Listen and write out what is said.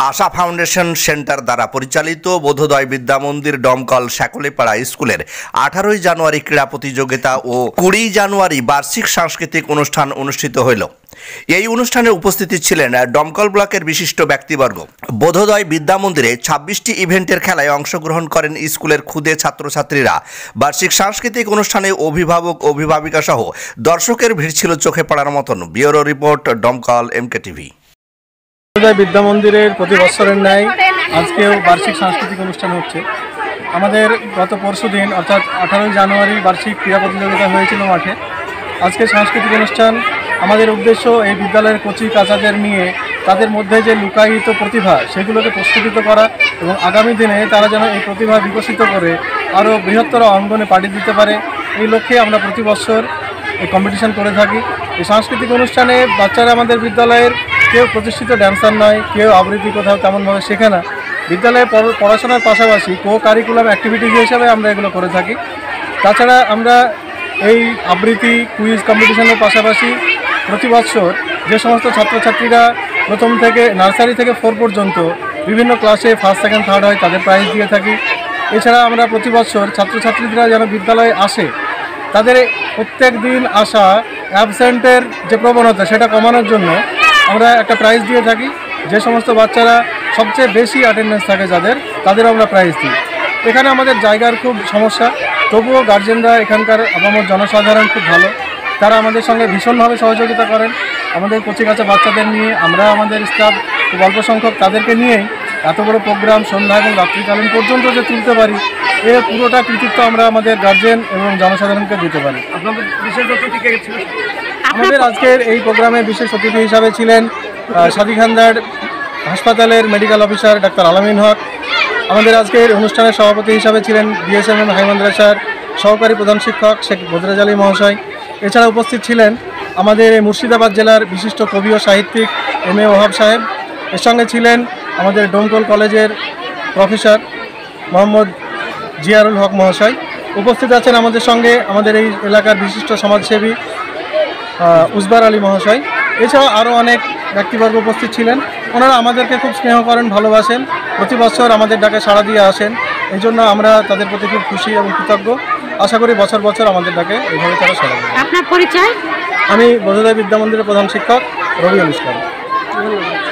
আশা foundation centre দ্বারা পরিচালিত বোধোদয় বিদ্যা মন্দির ডমকল শাকলিপাড়া স্কুলের 18 জানুয়ারি ক্রীড়া প্রতিযোগিতা ও 20 জানুয়ারি বার্ষিক সাংস্কৃতিক অনুষ্ঠান অনুষ্ঠিত হইল। এই অনুষ্ঠানে উপস্থিত ছিলেন ডমকল ব্লকের বিশিষ্ট ব্যক্তিবর্গ। বোধোদয় বিদ্যা মন্দিরে 26টি ইভেন্টের খেলায় অংশগ্রহণ করেন স্কুলের ক্ষুদে ছাত্রছাত্রীরা। বার্ষিক সাংস্কৃতিক অনুষ্ঠানে অভিভাবক অভিভাবিকা সহ দর্শকের ভিড় ছিল চোখে পড়ার মতন। Bureau report, Domkal MKTV। বোধোদয় বিদ্যা মন্দিরের প্রতি বছরের ন্যায় আজকেও বার্ষিক সাংস্কৃতিক অনুষ্ঠান হচ্ছে। আমাদের গত পরশুদিন অর্থাৎ 18 জানুয়ারি বার্ষিক ক্রীড়া প্রতিযোগিতা হয়েছিল মাঠে। আজকে সাংস্কৃতিক অনুষ্ঠান আমাদের উদ্দেশ্য এই বিদ্যালয়ের কচি কাচাদের নিয়ে তাদের মধ্যে যে লুকায়িত প্রতিভা সেগুলোকে প্রস্ফুটিত করা এবং আগামী দিনে তারা যেন এই প্রতিভা বিকশিত করে আরও বৃহত্তর অঙ্গনে পাড়ি দিতে পারে, এই লক্ষ্যে আমরা প্রতি বছর এই কম্পিটিশন করে থাকি। এই সাংস্কৃতিক অনুষ্ঠানে বাচ্চারা আমাদের বিদ্যালয়ের কেউ প্রতিষ্ঠিত ড্যান্সার নয়, কেউ আবৃত্তি কোথাও তেমনভাবে শেখে না। বিদ্যালয়ে পড়াশোনার পাশাপাশি কারিকুলাম অ্যাক্টিভিটিজ হিসাবে আমরা এগুলো করে থাকি। তাছাড়া আমরা এই আবৃত্তি কুইজ কম্পিটিশনের পাশাপাশি প্রতি বছর যে সমস্ত ছাত্রছাত্রীরা প্রথম থেকে নার্সারি থেকে 4 পর্যন্ত বিভিন্ন ক্লাসে ফার্স্ট সেকেন্ড থার্ড হয় তাদের প্রাইজ দিয়ে থাকি। এছাড়া আমরা প্রতি বছর ছাত্রছাত্রীরা যেন বিদ্যালয়ে আসে তাদের প্রত্যেক দিন আসা অ্যাবসেন্টের যে প্রবণতা সেটা কমানোর জন্য আমরা একটা প্রাইজ দিয়ে থাকি। যে সমস্ত বাচ্চারা সবচেয়ে বেশি অ্যাটেন্ডেন্স থাকে তাদের আমরা প্রাইজ দিই। এখানে আমাদের জায়গার খুব সমস্যা, তবুও গার্জেনরা এখানকার আপামর জনসাধারণ খুব ভালো, তারা আমাদের সঙ্গে ভীষণভাবে সহযোগিতা করেন। আমাদের কচিকাঁচা বাচ্চাদের নিয়ে আমরা আমাদের স্টাফ খুব অল্প সংখ্যক তাদেরকে নিয়েই এত বড় প্রোগ্রাম সন্ধ্যা এবং রাত্রিকালীন পর্যন্ত যে তুলতে পারি, এর পুরোটা কৃতিত্ব আমরা আমাদের গার্জেন এবং জনসাধারণকে দিতে পারি। আপনাদের বিশেষ অতিথি কে ছিল? আমাদের আজকের এই প্রোগ্রামে বিশেষ অতিথি হিসাবে ছিলেন সাদিখান্দার হাসপাতালের মেডিকেল অফিসার ডাক্তার আলামিন হক। আমাদের আজকের অনুষ্ঠানের সভাপতি হিসাবে ছিলেন BSMM হাই মাদ্রাসার সহকারী প্রধান শিক্ষক শেখ বদরাজ আলী মহাশয়। এছাড়া উপস্থিত ছিলেন আমাদের মুর্শিদাবাদ জেলার বিশিষ্ট কবি ও সাহিত্যিক MA ওহাব সাহেব। এর সঙ্গে ছিলেন আমাদের ডোমকল কলেজের প্রফেসর মোহাম্মদ জিয়ারুল হক মহাশয়। উপস্থিত আছেন আমাদের সঙ্গে আমাদের এই এলাকার বিশিষ্ট সমাজসেবী উজবার আলী মহাশয়। এছাড়াও আরও অনেক ব্যক্তিবর্গ উপস্থিত ছিলেন। ওনারা আমাদেরকে খুব স্নেহ করেন, ভালোবাসেন, প্রতি বছর আমাদের ডাকে সাড়া দিয়ে আসেন। এই জন্য আমরা তাদের প্রতি খুব খুশি এবং কৃতজ্ঞ। আশা করি বছর বছর আমাদের ডাকে এইভাবে তারা সাড়া দেবে। আপনার পরিচয়? আমি বোধোদয় বিদ্যা মন্দিরের প্রধান শিক্ষক রবিউল ইসলাম। ধন্যবাদ।